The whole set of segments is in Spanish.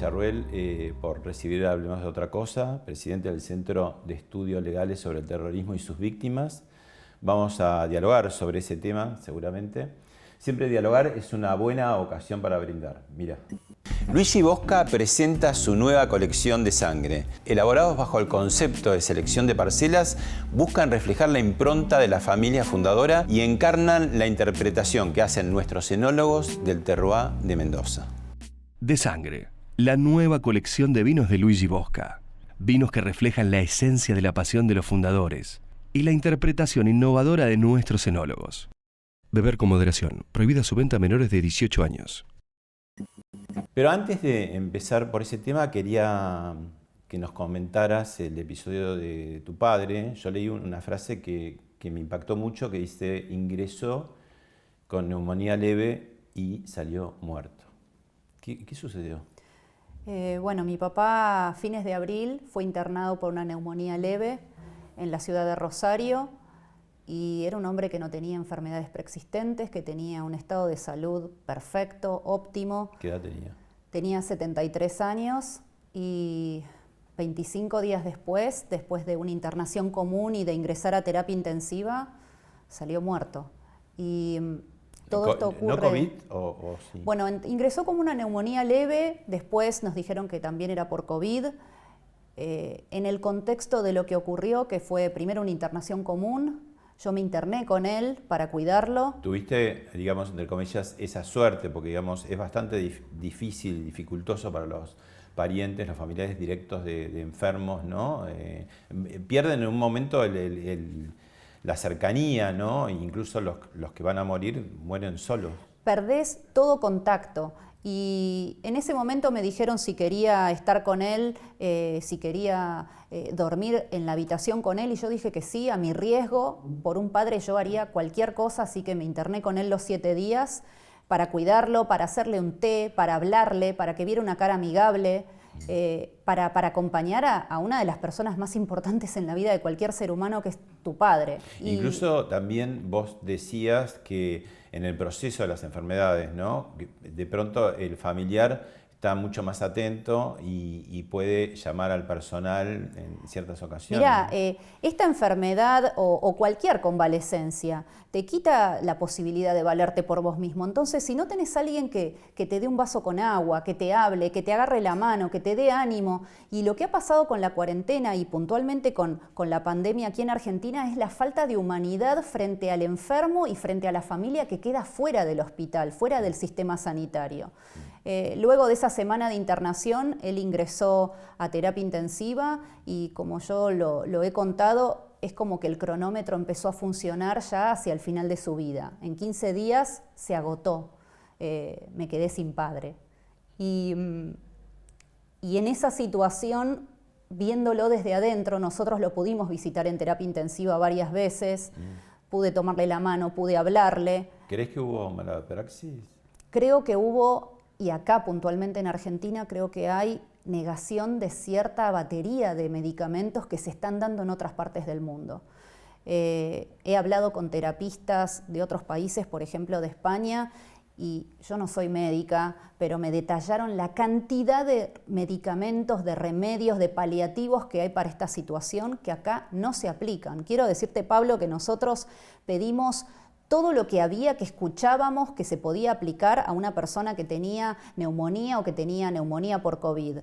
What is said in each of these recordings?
Villarruel por recibir Hablemos de otra cosa, presidente del Centro de Estudios Legales sobre el Terrorismo y sus Víctimas. Vamos a dialogar sobre ese tema, seguramente. Siempre dialogar es una buena ocasión para brindar. Mira. Luigi Bosca presenta su nueva colección de sangre. Elaborados bajo el concepto de selección de parcelas, buscan reflejar la impronta de la familia fundadora y encarnan la interpretación que hacen nuestros enólogos del terroir de Mendoza. De Sangre, la nueva colección de vinos de Luigi Bosca. Vinos que reflejan la esencia de la pasión de los fundadores y la interpretación innovadora de nuestros enólogos. Beber con moderación. Prohibida su venta a menores de 18 años. Pero antes de empezar por ese tema, quería que nos comentaras el episodio de tu padre. Yo leí una frase que me impactó mucho, que dice: ingresó con neumonía leve y salió muerto. ¿Qué sucedió? Bueno, mi papá a fines de abril fue internado por una neumonía leve en la ciudad de Rosario y era un hombre que no tenía enfermedades preexistentes, que tenía un estado de salud perfecto, óptimo. ¿Qué edad tenía? Tenía 73 años y 25 días después de una internación común y de ingresar a terapia intensiva, salió muerto. Y todo esto ocurre... ¿No COVID o sí? Bueno, ingresó como una neumonía leve, después nos dijeron que también era por COVID. En el contexto de lo que ocurrió, que fue primero una internación común, yo me interné con él para cuidarlo. Tuviste, digamos, entre comillas, esa suerte, porque digamos, es bastante difícil, dificultoso para los parientes, los familiares directos de enfermos, ¿no? Pierden en un momento la cercanía, ¿no? E incluso los que van a morir mueren solos. Perdés todo contacto. Y en ese momento me dijeron si quería estar con él, si quería dormir en la habitación con él, y yo dije que sí, a mi riesgo. Por un padre yo haría cualquier cosa, así que me interné con él los 7 días para cuidarlo, para hacerle un té, para hablarle, para que viera una cara amigable, para acompañar a una de las personas más importantes en la vida de cualquier ser humano, que es tu padre. Incluso también vos decías que en el proceso de las enfermedades, ¿no? De pronto el familiar está mucho más atento y puede llamar al personal en ciertas ocasiones. Mirá, esta enfermedad o cualquier convalecencia te quita la posibilidad de valerte por vos mismo. Entonces, si no tenés a alguien que te dé un vaso con agua, que te hable, que te agarre la mano, que te dé ánimo, y lo que ha pasado con la cuarentena y puntualmente con la pandemia aquí en Argentina es la falta de humanidad frente al enfermo y frente a la familia que queda fuera del hospital, fuera del sistema sanitario. Luego de esa semana de internación, él ingresó a terapia intensiva y, como yo lo he contado, es como que el cronómetro empezó a funcionar ya hacia el final de su vida. En 15 días se agotó, me quedé sin padre. Y en esa situación, viéndolo desde adentro, nosotros lo pudimos visitar en terapia intensiva varias veces, pude tomarle la mano, pude hablarle. ¿Crees que hubo mala praxis? Creo que hubo, y acá puntualmente en Argentina, creo que hay negación de cierta batería de medicamentos que se están dando en otras partes del mundo. He hablado con terapistas de otros países, por ejemplo de España, y yo no soy médica, pero me detallaron la cantidad de medicamentos, de remedios, de paliativos que hay para esta situación que acá no se aplican. Quiero decirte, Pablo, que nosotros pedimos todo lo que había, que escuchábamos que se podía aplicar a una persona que tenía neumonía o que tenía neumonía por COVID.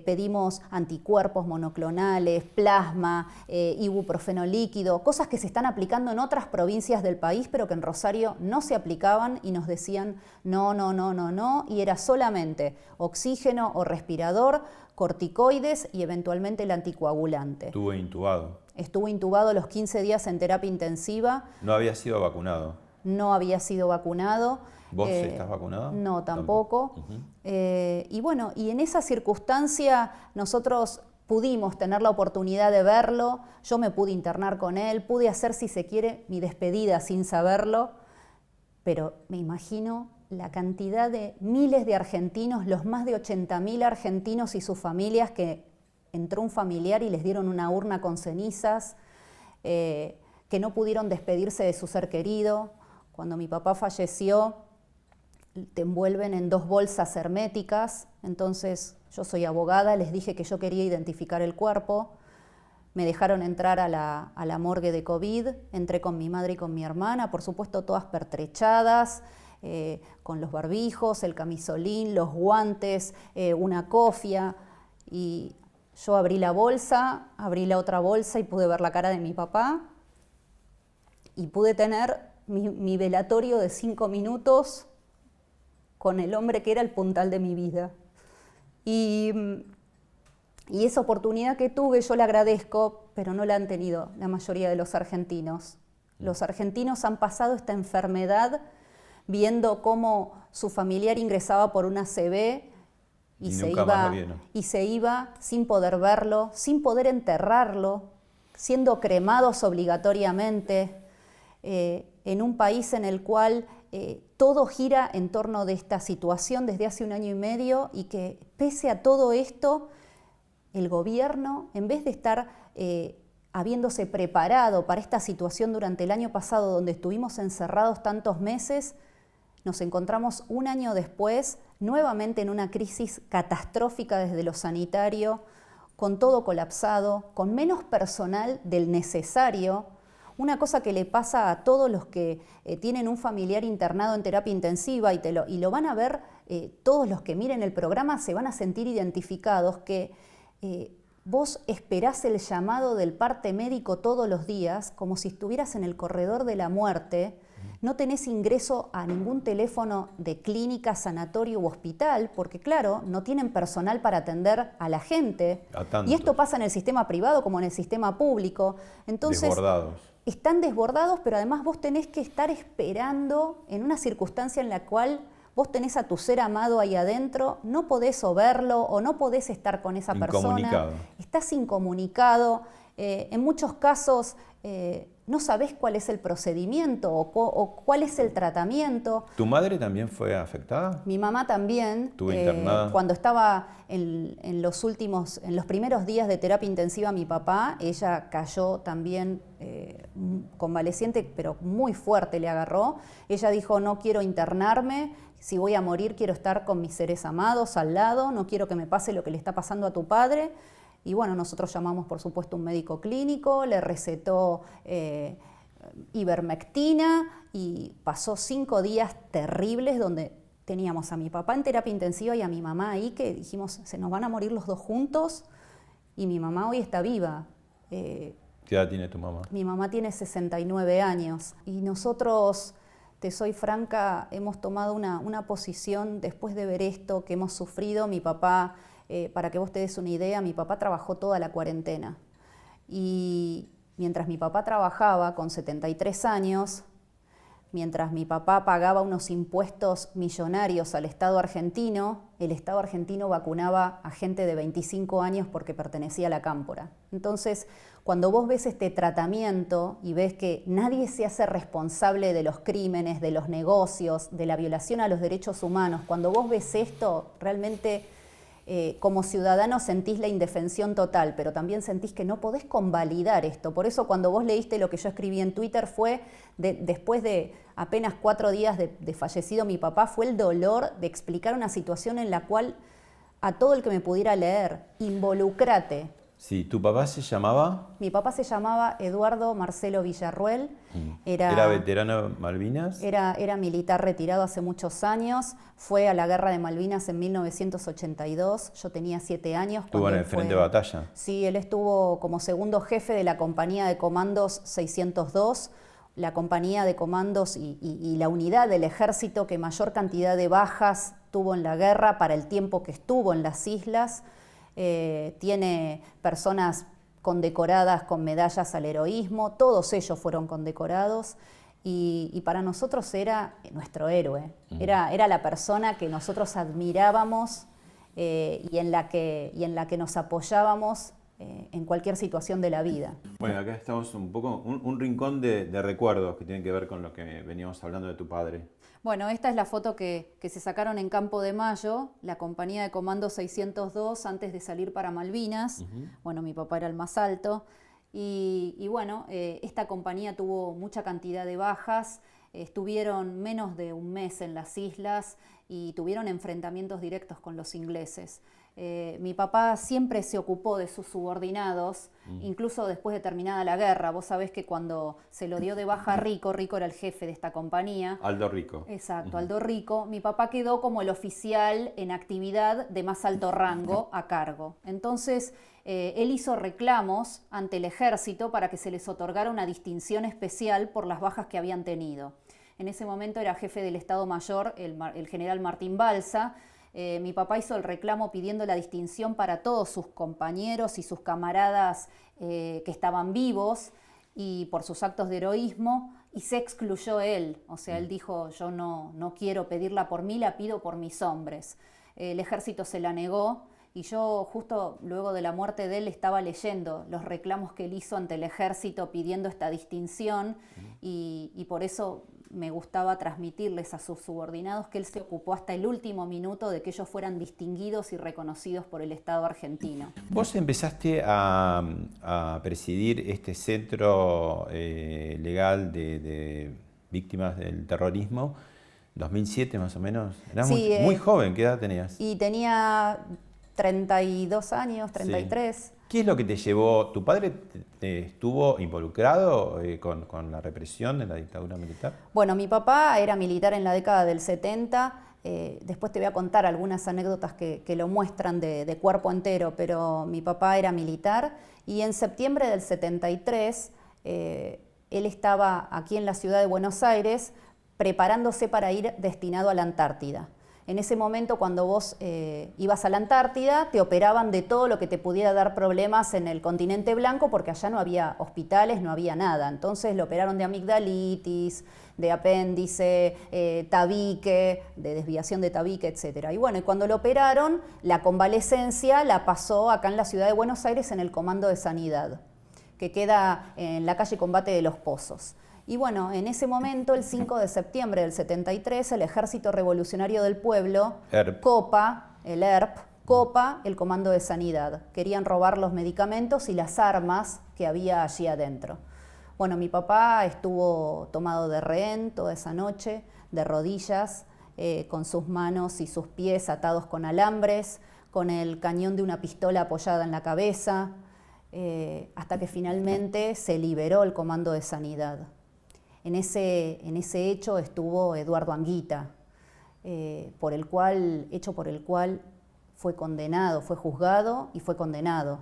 Pedimos anticuerpos monoclonales, plasma, ibuprofeno líquido, cosas que se están aplicando en otras provincias del país, pero que en Rosario no se aplicaban, y nos decían no, y era solamente oxígeno o respirador, corticoides y eventualmente el anticoagulante. Estuvo intubado. Estuvo intubado los 15 días en terapia intensiva. ¿No había sido vacunado? No había sido vacunado. ¿Vos estás vacunado? No, tampoco. Y bueno, y en esa circunstancia nosotros pudimos tener la oportunidad de verlo. Yo me pude internar con él, pude hacer, si se quiere, mi despedida sin saberlo. Pero me imagino la cantidad de miles de argentinos, los más de 80.000 argentinos y sus familias, que entró un familiar y les dieron una urna con cenizas, que no pudieron despedirse de su ser querido. Cuando mi papá falleció, te envuelven en 2 bolsas herméticas, entonces Yo soy abogada, les dije que yo quería identificar el cuerpo. Me dejaron entrar a la morgue de COVID, entré con mi madre y con mi hermana, por supuesto todas pertrechadas, con los barbijos, el camisolín, los guantes, una cofia. Y yo abrí la bolsa, abrí la otra bolsa y pude ver la cara de mi papá. Y pude tener mi velatorio de 5 minutos con el hombre que era el puntal de mi vida. Y esa oportunidad que tuve yo la agradezco, pero no la han tenido la mayoría de los argentinos. Los argentinos han pasado esta enfermedad viendo cómo su familiar ingresaba por una ACV y se iba sin poder verlo, sin poder enterrarlo, siendo cremados obligatoriamente, en un país en el cual todo gira en torno de esta situación desde hace 1 año y medio, y que pese a todo esto, el gobierno, en vez de estar habiéndose preparado para esta situación durante el año pasado, donde estuvimos encerrados tantos meses, nos encontramos 1 año después nuevamente en una crisis catastrófica desde lo sanitario, con todo colapsado, con menos personal del necesario. Una cosa que le pasa a todos los que tienen un familiar internado en terapia intensiva, y lo van a ver, todos los que miren el programa se van a sentir identificados, que vos esperás el llamado del parte médico todos los días, como si estuvieras en el corredor de la muerte. No tenés ingreso a ningún teléfono de clínica, sanatorio u hospital, porque claro, no tienen personal para atender a la gente. Y esto pasa en el sistema privado como en el sistema público. Entonces, desbordados. Están desbordados, pero además vos tenés que estar esperando en una circunstancia en la cual vos tenés a tu ser amado ahí adentro, no podés o verlo o no podés estar con esa persona. Estás incomunicado. En muchos casos no sabés cuál es el procedimiento o cuál es el tratamiento. ¿Tu madre también fue afectada? Mi mamá también. ¿Estuvo internada? Cuando estaba en los primeros días de terapia intensiva mi papá, ella cayó también convaleciente, pero muy fuerte le agarró. Ella dijo, no quiero internarme, si voy a morir quiero estar con mis seres amados al lado, no quiero que me pase lo que le está pasando a tu padre. Y bueno, nosotros llamamos, por supuesto, un médico clínico, le recetó ivermectina, y pasó 5 días terribles donde teníamos a mi papá en terapia intensiva y a mi mamá ahí, que dijimos, se nos van a morir los dos juntos, y mi mamá hoy está viva. ¿Qué edad tiene tu mamá? Mi mamá tiene 69 años, y nosotros, te soy franca, hemos tomado una posición después de ver esto que hemos sufrido. Mi papá... para que vos te des una idea, mi papá trabajó toda la cuarentena, y mientras mi papá trabajaba con 73 años, mientras mi papá pagaba unos impuestos millonarios al Estado argentino, el Estado argentino vacunaba a gente de 25 años porque pertenecía a la cámpora. Entonces, cuando vos ves este tratamiento y ves que nadie se hace responsable de los crímenes, de los negocios, de la violación a los derechos humanos, cuando vos ves esto, realmente... como ciudadano sentís la indefensión total, pero también sentís que no podés convalidar esto. Por eso cuando vos leíste lo que yo escribí en Twitter fue, después de apenas 4 días de fallecido mi papá, fue el dolor de explicar una situación en la cual a todo el que me pudiera leer, involucrate. Sí, ¿tu papá se llamaba? Mi papá se llamaba Eduardo Marcelo Villarruel. ¿Era veterano de Malvinas? Era militar retirado hace muchos años. Fue a la Guerra de Malvinas en 1982. Yo tenía 7 años. ¿Estuvo en el frente de batalla? Sí, él estuvo como segundo jefe de la compañía de comandos 602, la compañía de comandos y la unidad del ejército que mayor cantidad de bajas tuvo en la guerra para el tiempo que estuvo en las islas. Tiene personas condecoradas con medallas al heroísmo, todos ellos fueron condecorados, y para nosotros era nuestro héroe, era la persona que nosotros admirábamos y en la que nos apoyábamos en cualquier situación de la vida. Bueno, acá estamos un poco, un rincón de recuerdos que tienen que ver con lo que veníamos hablando de tu padre. Bueno, esta es la foto que se sacaron en Campo de Mayo, la compañía de comando 602, antes de salir para Malvinas. Bueno, mi papá era el más alto. Y bueno, esta compañía tuvo mucha cantidad de bajas, estuvieron menos de un mes en las islas y tuvieron enfrentamientos directos con los ingleses. Mi papá siempre se ocupó de sus subordinados, incluso después de terminada la guerra. Vos sabés que cuando se lo dio de baja a Rico, Rico era el jefe de esta compañía. Aldo Rico. Exacto, Aldo Rico. Mi papá quedó como el oficial en actividad de más alto rango a cargo. Entonces, él hizo reclamos ante el ejército para que se les otorgara una distinción especial por las bajas que habían tenido. En ese momento era jefe del Estado Mayor el general Martín Balsa. Mi papá hizo el reclamo pidiendo la distinción para todos sus compañeros y sus camaradas que estaban vivos y por sus actos de heroísmo, y se excluyó él. O sea, él dijo, yo no quiero pedirla por mí, la pido por mis hombres. El ejército se la negó y yo justo luego de la muerte de él estaba leyendo los reclamos que él hizo ante el ejército pidiendo esta distinción y por eso me gustaba transmitirles a sus subordinados que él se ocupó hasta el último minuto de que ellos fueran distinguidos y reconocidos por el Estado argentino. Vos empezaste a presidir este centro legal de víctimas del terrorismo, 2007 más o menos. Eras Sí, muy joven, ¿qué edad tenías? Y tenía 32 años, 33. Sí. ¿Qué es lo que te llevó? ¿Tu padre estuvo involucrado con la represión de la dictadura militar? Bueno, mi papá era militar en la década del 70. Después te voy a contar algunas anécdotas que lo muestran de cuerpo entero, pero mi papá era militar y en septiembre del 73 él estaba aquí en la ciudad de Buenos Aires preparándose para ir destinado a la Antártida. En ese momento, cuando vos ibas a la Antártida, te operaban de todo lo que te pudiera dar problemas en el continente blanco, porque allá no había hospitales, no había nada. Entonces lo operaron de amigdalitis, de apéndice, tabique, de desviación de tabique, etc. Y bueno, y cuando lo operaron, la convalecencia la pasó acá en la ciudad de Buenos Aires en el Comando de Sanidad, que queda en la calle Combate de los Pozos. Y bueno, en ese momento, el 5 de septiembre del 73, el Ejército Revolucionario del Pueblo copa el Comando de Sanidad. Querían robar los medicamentos y las armas que había allí adentro. Bueno, mi papá estuvo tomado de rehén toda esa noche, de rodillas, con sus manos y sus pies atados con alambres, con el cañón de una pistola apoyada en la cabeza, hasta que finalmente se liberó el Comando de Sanidad. En ese hecho estuvo Eduardo Anguita, por el cual fue condenado, fue juzgado y fue condenado.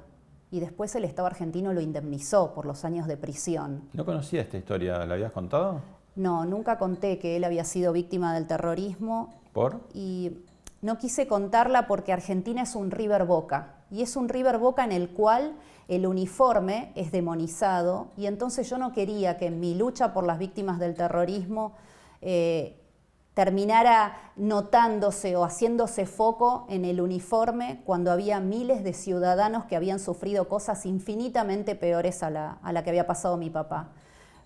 Y después el Estado argentino lo indemnizó por los años de prisión. No conocía esta historia, ¿la habías contado? No, nunca conté que él había sido víctima del terrorismo. ¿Por? Y no quise contarla porque Argentina es un River Boca. Y es un River Boca en el cual el uniforme es demonizado, y entonces yo no quería que en mi lucha por las víctimas del terrorismo terminara notándose o haciéndose foco en el uniforme cuando había miles de ciudadanos que habían sufrido cosas infinitamente peores a la que había pasado mi papá.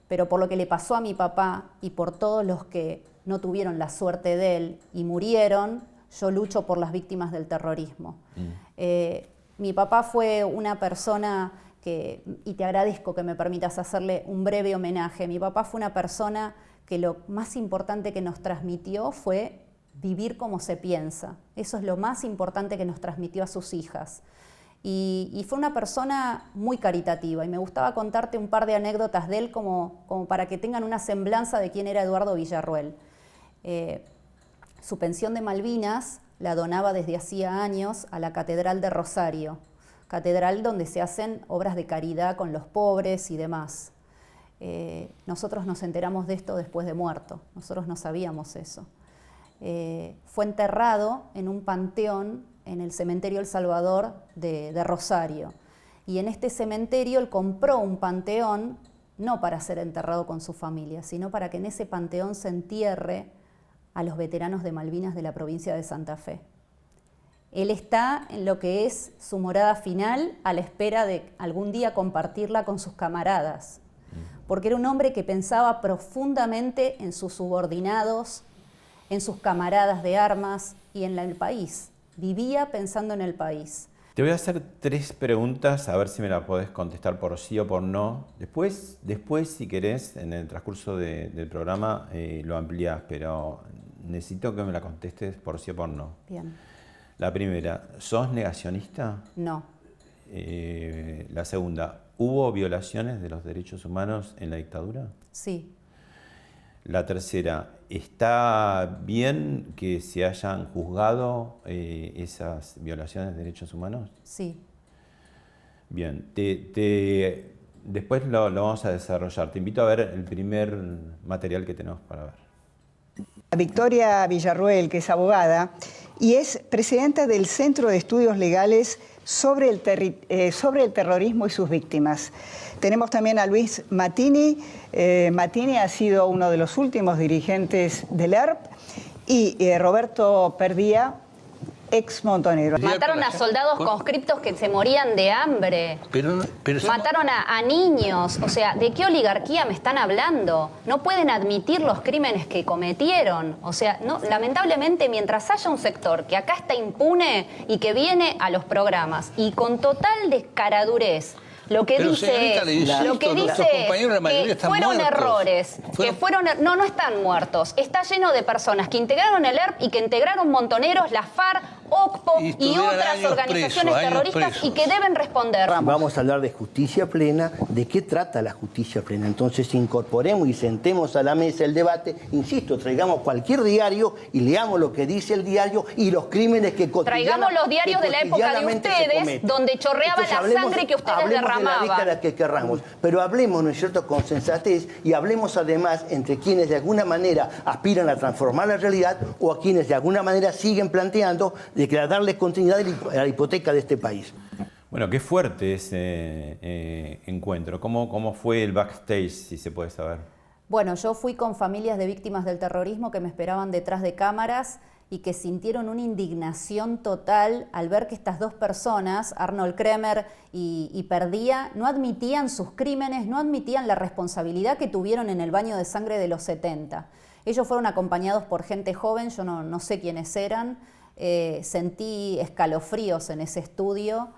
Pero por lo que le pasó a mi papá y por todos los que no tuvieron la suerte de él y murieron, yo lucho por las víctimas del terrorismo. Mi papá fue una persona que, y te agradezco que me permitas hacerle un breve homenaje, mi papá fue una persona que lo más importante que nos transmitió fue vivir como se piensa. Eso es lo más importante que nos transmitió a sus hijas. Y fue una persona muy caritativa, y me gustaba contarte un par de anécdotas de él como para que tengan una semblanza de quién era Eduardo Villarruel. Su pensión de Malvinas la donaba desde hacía años a la Catedral de Rosario, catedral donde se hacen obras de caridad con los pobres y demás. Nosotros nos enteramos de esto después de muerto, nosotros no sabíamos eso. Fue enterrado en un panteón en el cementerio El Salvador de Rosario. Y en este cementerio él compró un panteón, no para ser enterrado con su familia, sino para que en ese panteón se entierre a los veteranos de Malvinas de la provincia de Santa Fe. Él está en lo que es su morada final a la espera de algún día compartirla con sus camaradas, porque era un hombre que pensaba profundamente en sus subordinados, en sus camaradas de armas y en el país. Vivía pensando en el país. Te voy a hacer 3 preguntas, a ver si me las podés contestar por sí o por no. Después si querés, en el transcurso del programa lo ampliás, pero necesito que me la contestes por sí o por no. Bien. La primera, ¿sos negacionista? No. La segunda, ¿hubo violaciones de los derechos humanos en la dictadura? Sí. La tercera, ¿está bien que se hayan juzgado esas violaciones de derechos humanos? Sí. Bien, después lo vamos a desarrollar. Te invito a ver el primer material que tenemos para ver. Victoria Villarruel, que es abogada y es presidenta del Centro de Estudios Legales sobre el terrorismo y sus víctimas. Tenemos también a Luis Mattini. Mattini ha sido uno de los últimos dirigentes del ERP y Roberto Perdía, ex montonero. Mataron a soldados conscriptos que se morían de hambre. Mataron a niños. O sea, ¿de qué oligarquía me están hablando? No pueden admitir los crímenes que cometieron. O sea, no, lamentablemente, mientras haya un sector que acá está impune y que viene a los programas y con total descaradurez, lo que dice que fueron errores, no están muertos. Está lleno de personas que integraron el ERP y que integraron Montoneros, la FARC, OCPO y otras organizaciones terroristas y que deben responder. Vamos a hablar de justicia plena. ¿De qué trata la justicia plena? Entonces incorporemos y sentemos a la mesa el debate. Insisto, traigamos cualquier diario y leamos lo que dice el diario y los crímenes que traigamos los diarios de la época de ustedes, donde chorreaba la sangre que ustedes derramaban. De la década que querramos, pero hablemos, ¿no es cierto?, con sensatez y hablemos además entre quienes de alguna manera aspiran a transformar la realidad o a quienes de alguna manera siguen planteando de que darle continuidad a la hipoteca de este país. Bueno, qué fuerte ese encuentro. ¿Cómo fue el backstage, si se puede saber? Bueno, yo fui con familias de víctimas del terrorismo que me esperaban detrás de cámaras y que sintieron una indignación total al ver que estas dos personas, Arnold Kremer y Perdía, no admitían sus crímenes, no admitían la responsabilidad que tuvieron en el baño de sangre de los 70. Ellos fueron acompañados por gente joven, yo no sé quiénes eran, sentí escalofríos en ese estudio,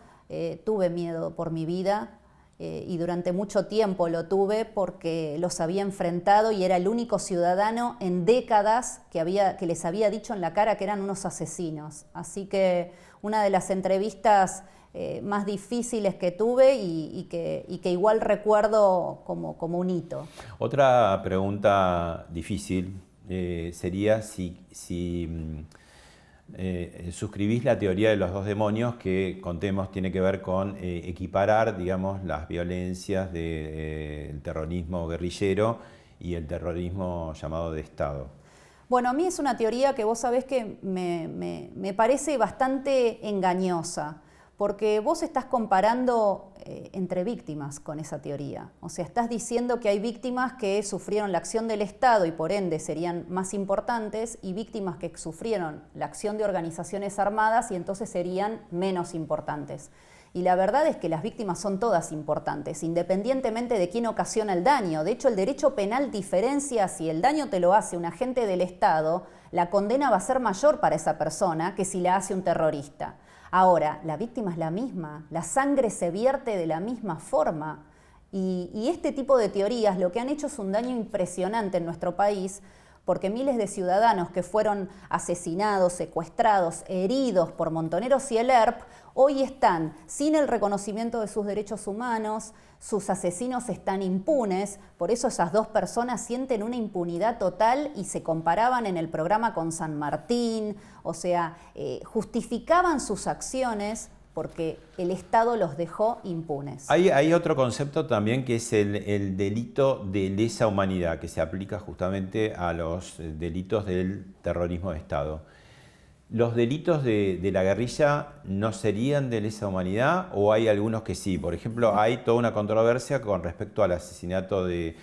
tuve miedo por mi vida. Y durante mucho tiempo lo tuve porque los había enfrentado y era el único ciudadano en décadas que les había dicho en la cara que eran unos asesinos. Así que una de las entrevistas más difíciles que tuve y que igual recuerdo como un hito. Otra pregunta difícil sería si suscribís la teoría de los dos demonios que, contemos, tiene que ver con equiparar, digamos, las violencias del terrorismo guerrillero y el terrorismo llamado de Estado. Bueno, a mí es una teoría que vos sabés que me parece bastante engañosa, porque vos estás comparando entre víctimas con esa teoría. O sea, estás diciendo que hay víctimas que sufrieron la acción del Estado y por ende serían más importantes y víctimas que sufrieron la acción de organizaciones armadas y entonces serían menos importantes. Y la verdad es que las víctimas son todas importantes, independientemente de quién ocasiona el daño. De hecho, el derecho penal diferencia si el daño te lo hace un agente del Estado, la condena va a ser mayor para esa persona que si la hace un terrorista. Ahora, la víctima es la misma, la sangre se vierte de la misma forma y este tipo de teorías lo que han hecho es un daño impresionante en nuestro país porque miles de ciudadanos que fueron asesinados, secuestrados, heridos por Montoneros y el ERP, hoy están sin el reconocimiento de sus derechos humanos, sus asesinos están impunes, por eso esas dos personas sienten una impunidad total y se comparaban en el programa con San Martín, o sea, justificaban sus acciones porque el Estado los dejó impunes. Hay otro concepto también que es el delito de lesa humanidad, que se aplica justamente a los delitos del terrorismo de Estado. ¿Los delitos de la guerrilla no serían de lesa humanidad o hay algunos que sí? Por ejemplo, hay toda una controversia con respecto al asesinato de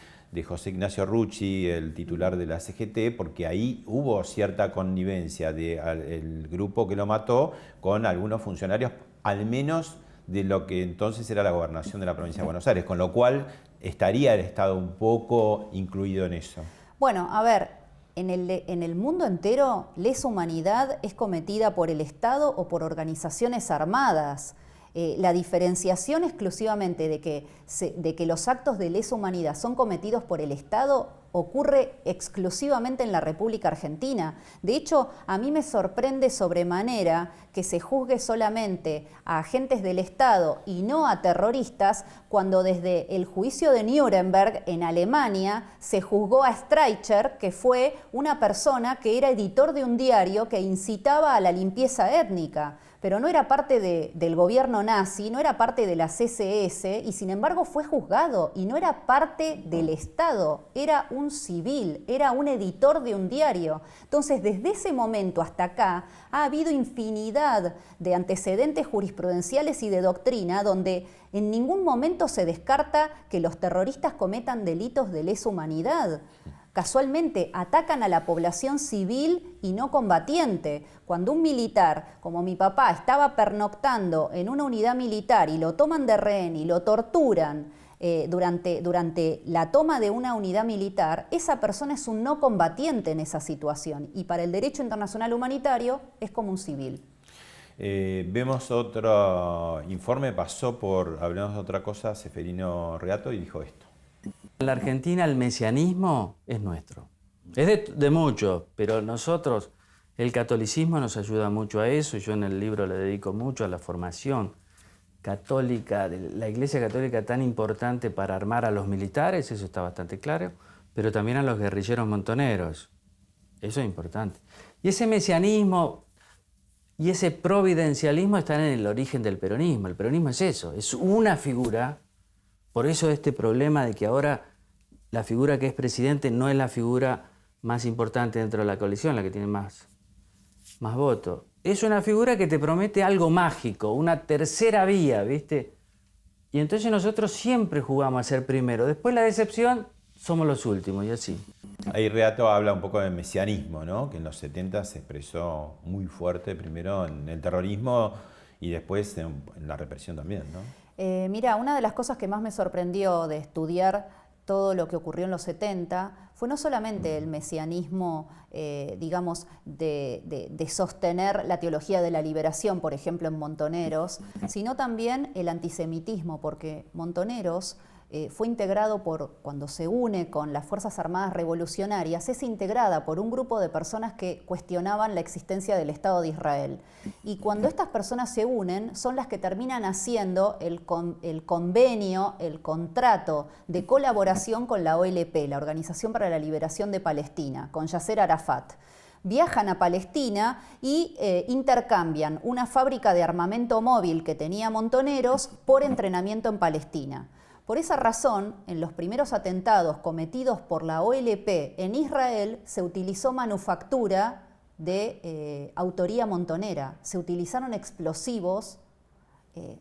José Ignacio Rucci, el titular de la CGT, porque ahí hubo cierta connivencia del grupo que lo mató con algunos funcionarios, al menos de lo que entonces era la gobernación de la provincia de Buenos Aires, con lo cual estaría el Estado un poco incluido en eso. Bueno, a ver, en el mundo entero, lesa humanidad es cometida por el Estado o por organizaciones armadas. La diferenciación exclusivamente de que los actos de lesa humanidad son cometidos por el Estado ocurre exclusivamente en la República Argentina. De hecho, a mí me sorprende sobremanera que se juzgue solamente a agentes del Estado y no a terroristas, cuando desde el juicio de Nuremberg en Alemania se juzgó a Streicher, que fue una persona que era editor de un diario que incitaba a la limpieza étnica, pero no era parte del gobierno nazi, no era parte de la CSS, y sin embargo fue juzgado, y no era parte del Estado, era un civil, era un editor de un diario. Entonces, desde ese momento hasta acá, ha habido infinidad de antecedentes jurisprudenciales y de doctrina donde en ningún momento se descarta que los terroristas cometan delitos de lesa humanidad. Casualmente atacan a la población civil y no combatiente. Cuando un militar, como mi papá, estaba pernoctando en una unidad militar y lo toman de rehén y lo torturan durante la toma de una unidad militar, esa persona es un no combatiente en esa situación y para el derecho internacional humanitario es como un civil. Vemos otro informe, pasó por Hablemos de otra cosa, Seferino Reato, y dijo esto. En la Argentina el mesianismo es nuestro. Es de muchos, pero nosotros, el catolicismo nos ayuda mucho a eso. Yo en el libro le dedico mucho a la formación católica, de la Iglesia Católica tan importante para armar a los militares, eso está bastante claro, pero también a los guerrilleros montoneros. Eso es importante. Y ese mesianismo y ese providencialismo están en el origen del peronismo. El peronismo es eso, es una figura. Por eso este problema de que ahora la figura que es presidente no es la figura más importante dentro de la coalición, la que tiene más votos. Es una figura que te promete algo mágico, una tercera vía, ¿viste? Y entonces nosotros siempre jugamos a ser primero. Después la decepción, somos los últimos y así. Ahí Reato habla un poco de mesianismo, ¿no? Que en los 70 se expresó muy fuerte, primero en el terrorismo y después en la represión también, ¿no? Mira, una de las cosas que más me sorprendió de estudiar todo lo que ocurrió en los 70 fue no solamente el mesianismo, digamos, de sostener la teología de la liberación, por ejemplo, en Montoneros, sino también el antisemitismo, porque Montoneros fue integrado cuando se une con las Fuerzas Armadas Revolucionarias, es integrada por un grupo de personas que cuestionaban la existencia del Estado de Israel. Y cuando estas personas se unen, son las que terminan haciendo el convenio, el contrato de colaboración con la OLP, la Organización para la Liberación de Palestina, con Yasser Arafat. Viajan a Palestina y intercambian una fábrica de armamento móvil que tenía Montoneros por entrenamiento en Palestina. Por esa razón, en los primeros atentados cometidos por la OLP en Israel, se utilizó manufactura de autoría montonera. Se utilizaron explosivos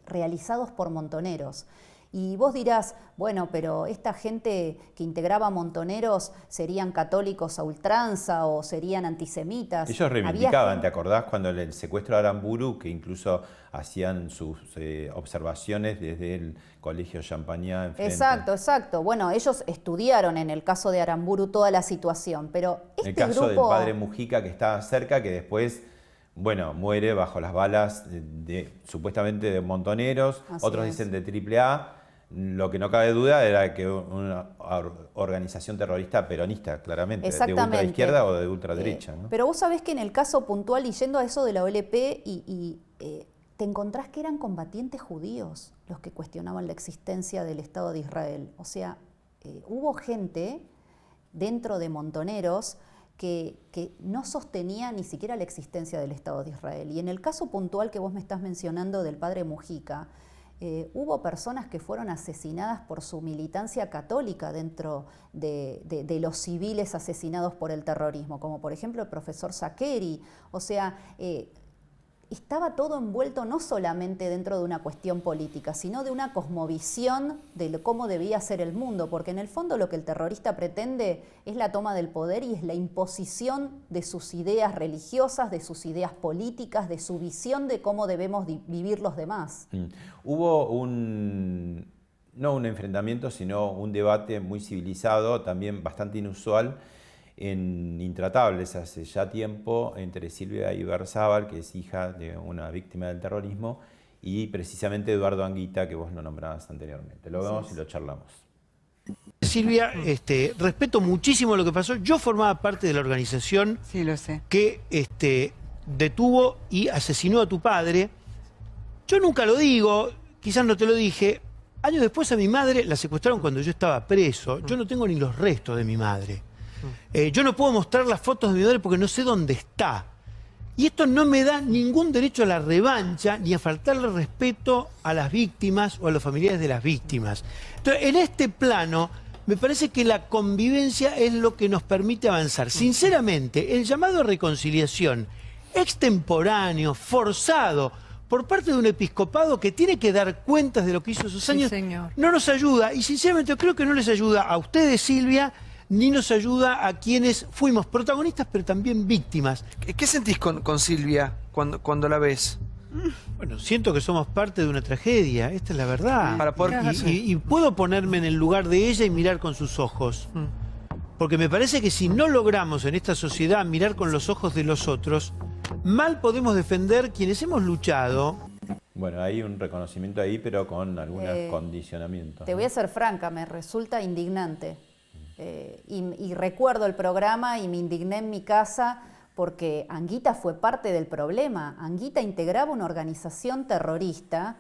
realizados por montoneros. Y vos dirás, bueno, pero esta gente que integraba Montoneros serían católicos a ultranza o serían antisemitas. Ellos reivindicaban, ¿te acordás? Cuando el secuestro de Aramburu, que incluso hacían sus observaciones desde el colegio Champagnat enfrente. Exacto, exacto. Bueno, ellos estudiaron en el caso de Aramburu toda la situación, pero este el caso grupo... del padre Mujica, que estaba cerca, que después... Bueno, muere bajo las balas supuestamente de Montoneros, Así otros es. dicen de AAA. Lo que no cabe duda era que una organización terrorista peronista, claramente, de ultraizquierda o de ultraderecha, ¿no? Pero vos sabés que en el caso puntual, y yendo a eso de la OLP, te encontrás que eran combatientes judíos los que cuestionaban la existencia del Estado de Israel. O sea, hubo gente dentro de Montoneros que no sostenía ni siquiera la existencia del Estado de Israel. Y en el caso puntual que vos me estás mencionando del padre Mujica, hubo personas que fueron asesinadas por su militancia católica dentro de los civiles asesinados por el terrorismo, como por ejemplo el profesor Zakeri. O sea, estaba todo envuelto no solamente dentro de una cuestión política, sino de una cosmovisión de cómo debía ser el mundo, porque en el fondo lo que el terrorista pretende es la toma del poder y es la imposición de sus ideas religiosas, de sus ideas políticas, de su visión de cómo debemos vivir los demás. Hubo no un enfrentamiento, sino un debate muy civilizado, también bastante inusual, en Intratables hace ya tiempo, entre Silvia Iberzábal, que es hija de una víctima del terrorismo, y precisamente Eduardo Anguita, que vos lo nombrabas anteriormente. Lo vemos y lo charlamos. Silvia, respeto muchísimo lo que pasó. Yo formaba parte de la organización que detuvo y asesinó a tu padre. Yo nunca lo digo, quizás no te lo dije. Años después a mi madre la secuestraron cuando yo estaba preso. Yo no tengo ni los restos de mi madre. Yo no puedo mostrar las fotos de mi madre porque no sé dónde está. Y esto no me da ningún derecho a la revancha ni a faltarle respeto a las víctimas o a los familiares de las víctimas. Entonces, en este plano, me parece que la convivencia es lo que nos permite avanzar. Sinceramente, el llamado a reconciliación extemporáneo, forzado, por parte de un episcopado que tiene que dar cuentas de lo que hizo esos años, no nos ayuda. Y sinceramente yo creo que no les ayuda a ustedes, Silvia, ni nos ayuda a quienes fuimos protagonistas, pero también víctimas. ¿Qué sentís con Silvia cuando la ves? Bueno, siento que somos parte de una tragedia, esta es la verdad. Para poder... y puedo ponerme en el lugar de ella y mirar con sus ojos. Porque me parece que si no logramos en esta sociedad mirar con los ojos de los otros, mal podemos defender quienes hemos luchado. Bueno, hay un reconocimiento ahí, pero con algunos condicionamientos. Te voy a ser franca, me resulta indignante. Y recuerdo el programa y me indigné en mi casa porque Anguita fue parte del problema. Anguita integraba una organización terrorista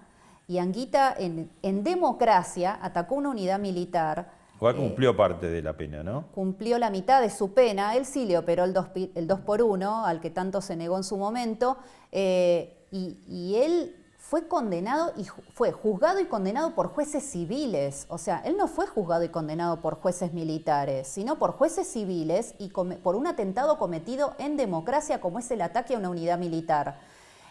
y Anguita en democracia atacó una unidad militar. Igual cumplió parte de la pena, ¿no? Cumplió la mitad de su pena. Él sí le operó el 2 por 1, al que tanto se negó en su momento, y él fue condenado y fue juzgado y condenado por jueces civiles. O sea, él no fue juzgado y condenado por jueces militares, sino por jueces civiles y por un atentado cometido en democracia como es el ataque a una unidad militar.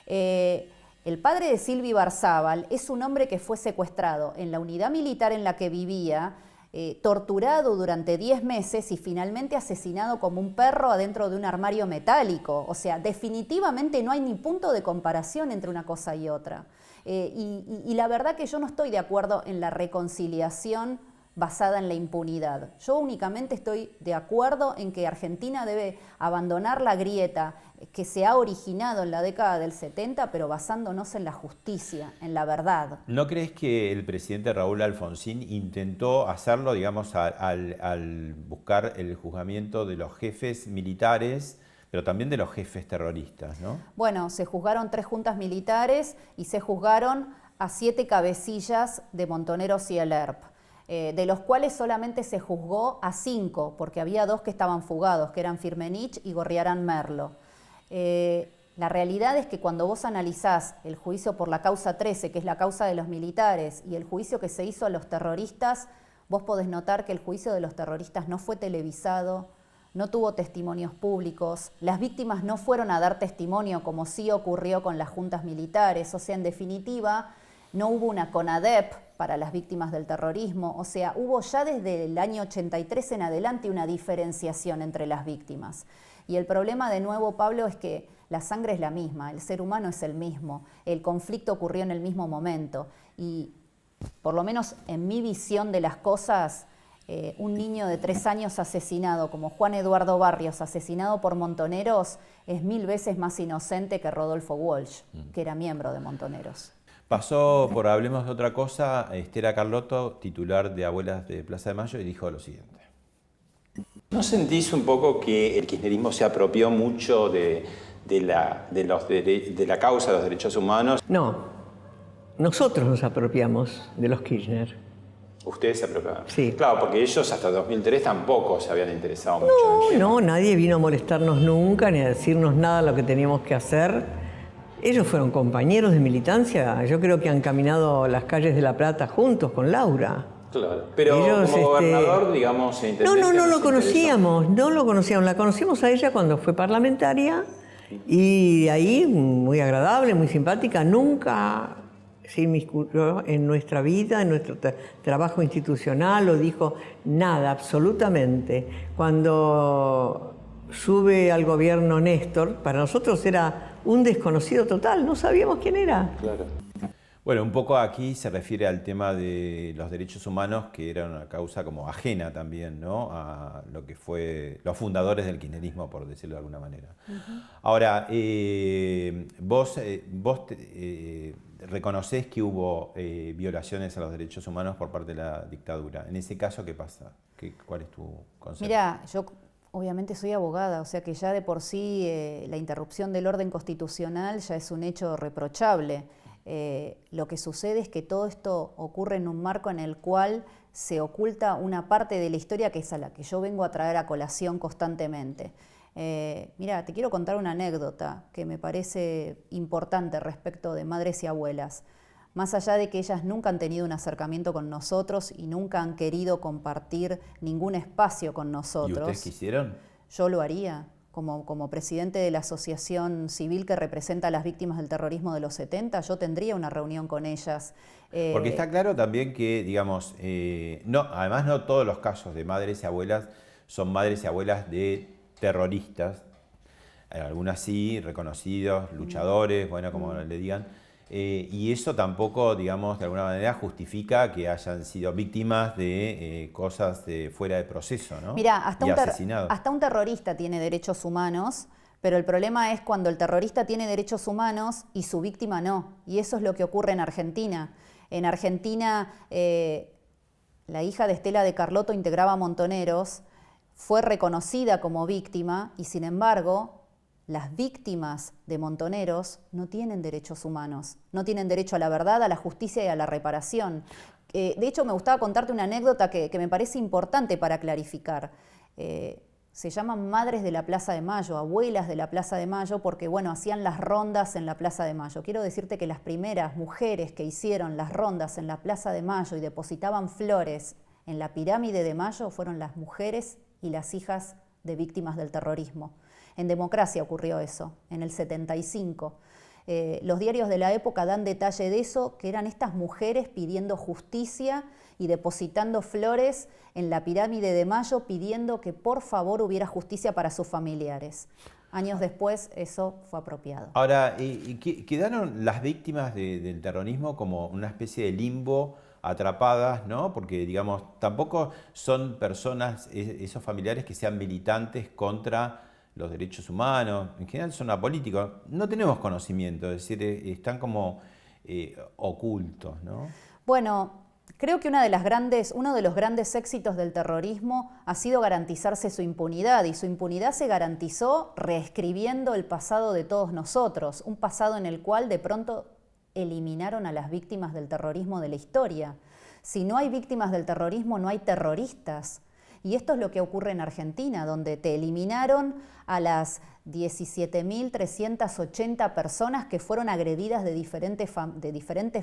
El padre de Silvi Barzábal es un hombre que fue secuestrado en la unidad militar en la que vivía, torturado durante 10 meses y finalmente asesinado como un perro adentro de un armario metálico. O sea, definitivamente no hay ni punto de comparación entre una cosa y otra. Y la verdad que yo no estoy de acuerdo en la reconciliación basada en la impunidad. Yo únicamente estoy de acuerdo en que Argentina debe abandonar la grieta que se ha originado en la década del 70, pero basándonos en la justicia, en la verdad. ¿No crees que el presidente Raúl Alfonsín intentó hacerlo, digamos, al buscar el juzgamiento de los jefes militares, pero también de los jefes terroristas, ¿no? Bueno, se juzgaron 3 juntas militares y se juzgaron a 7 cabecillas de Montoneros y el ERP. De los cuales solamente se juzgó a 5, porque había 2 que estaban fugados, que eran Firmenich y Gorriarán Merlo. La realidad es que cuando vos analizás el juicio por la causa 13, que es la causa de los militares, y el juicio que se hizo a los terroristas, vos podés notar que el juicio de los terroristas no fue televisado, no tuvo testimonios públicos, las víctimas no fueron a dar testimonio como sí ocurrió con las juntas militares, o sea, en definitiva, no hubo una CONADEP para las víctimas del terrorismo, o sea, hubo ya desde el año 83 en adelante una diferenciación entre las víctimas. Y el problema de nuevo, Pablo, es que la sangre es la misma, el ser humano es el mismo, el conflicto ocurrió en el mismo momento y por lo menos en mi visión de las cosas, un niño de 3 años asesinado como Juan Eduardo Barrios, asesinado por Montoneros, es 1000 veces más inocente que Rodolfo Walsh, que era miembro de Montoneros. Pasó por Hablemos de Otra Cosa Estela Carlotto, titular de Abuelas de Plaza de Mayo, y dijo lo siguiente. ¿No sentís un poco que el kirchnerismo se apropió mucho de la causa de los derechos humanos? No, nosotros nos apropiamos de los Kirchner. ¿Ustedes se apropiaron? Sí. Claro, porque ellos hasta 2003 tampoco se habían interesado mucho en el tema. No, nadie vino a molestarnos nunca ni a decirnos nada de lo que teníamos que hacer. Ellos fueron compañeros de militancia. Yo creo que han caminado las calles de La Plata juntos con Laura. Claro, pero ellos, como gobernador, digamos, no lo conocíamos, la conocimos a ella cuando fue parlamentaria y de ahí muy agradable, muy simpática, nunca se inmiscuyó en nuestra vida, en nuestro trabajo institucional, o dijo nada, absolutamente. Cuando sube al gobierno Néstor, para nosotros era un desconocido total, no sabíamos quién era. Claro. Bueno, un poco aquí se refiere al tema de los derechos humanos, que era una causa como ajena también, ¿no?, a lo que fue los fundadores del kirchnerismo, por decirlo de alguna manera. Ahora, vos reconocés que hubo violaciones a los derechos humanos por parte de la dictadura. En ese caso, ¿qué pasa? ¿Cuál es tu concepto? Mira, yo obviamente soy abogada, o sea que ya de por sí la interrupción del orden constitucional ya es un hecho reprochable. Lo que sucede es que todo esto ocurre en un marco en el cual se oculta una parte de la historia que es a la que yo vengo a traer a colación constantemente. Mira, te quiero contar una anécdota que me parece importante respecto de madres y abuelas. Más allá de que ellas nunca han tenido un acercamiento con nosotros y nunca han querido compartir ningún espacio con nosotros. ¿Y ustedes quisieron? Yo lo haría. Como presidente de la asociación civil que representa a las víctimas del terrorismo de los 70, yo tendría una reunión con ellas. Porque está claro también que, digamos, además no todos los casos de madres y abuelas son madres y abuelas de terroristas. Algunas sí, reconocidos, luchadores, bueno, como le digan. Y eso tampoco, digamos, de alguna manera justifica que hayan sido víctimas de cosas fuera de proceso, ¿no? Mira, asesinados. Hasta un terrorista tiene derechos humanos, pero el problema es cuando el terrorista tiene derechos humanos y su víctima no. Y eso es lo que ocurre en Argentina. En Argentina, la hija de Estela de Carlotto integraba Montoneros, fue reconocida como víctima y, sin embargo, las víctimas de Montoneros no tienen derechos humanos, no tienen derecho a la verdad, a la justicia y a la reparación. De hecho, me gustaba contarte una anécdota que me parece importante para clarificar. Se llaman madres de la Plaza de Mayo, abuelas de la Plaza de Mayo, porque bueno, hacían las rondas en la Plaza de Mayo. Quiero decirte que las primeras mujeres que hicieron las rondas en la Plaza de Mayo y depositaban flores en la pirámide de Mayo fueron las mujeres y las hijas de víctimas del terrorismo. En Democracia ocurrió eso, en el 75. Los diarios de la época dan detalle de eso, que eran estas mujeres pidiendo justicia y depositando flores en la pirámide de Mayo, pidiendo que por favor hubiera justicia para sus familiares. Años después eso fue apropiado. Ahora, ¿quedaron las víctimas del terrorismo como una especie de limbo, atrapadas, ¿no? Porque, digamos, tampoco son personas, esos familiares, que sean militantes contra los derechos humanos, en general son apolíticos, no tenemos conocimiento, es decir, están como ocultos, ¿no? Bueno, creo que uno de los grandes éxitos del terrorismo ha sido garantizarse su impunidad, y su impunidad se garantizó reescribiendo el pasado de todos nosotros, un pasado en el cual de pronto eliminaron a las víctimas del terrorismo de la historia. Si no hay víctimas del terrorismo, no hay terroristas. Y esto es lo que ocurre en Argentina, donde te eliminaron a las 17.380 personas que fueron agredidas de diferentes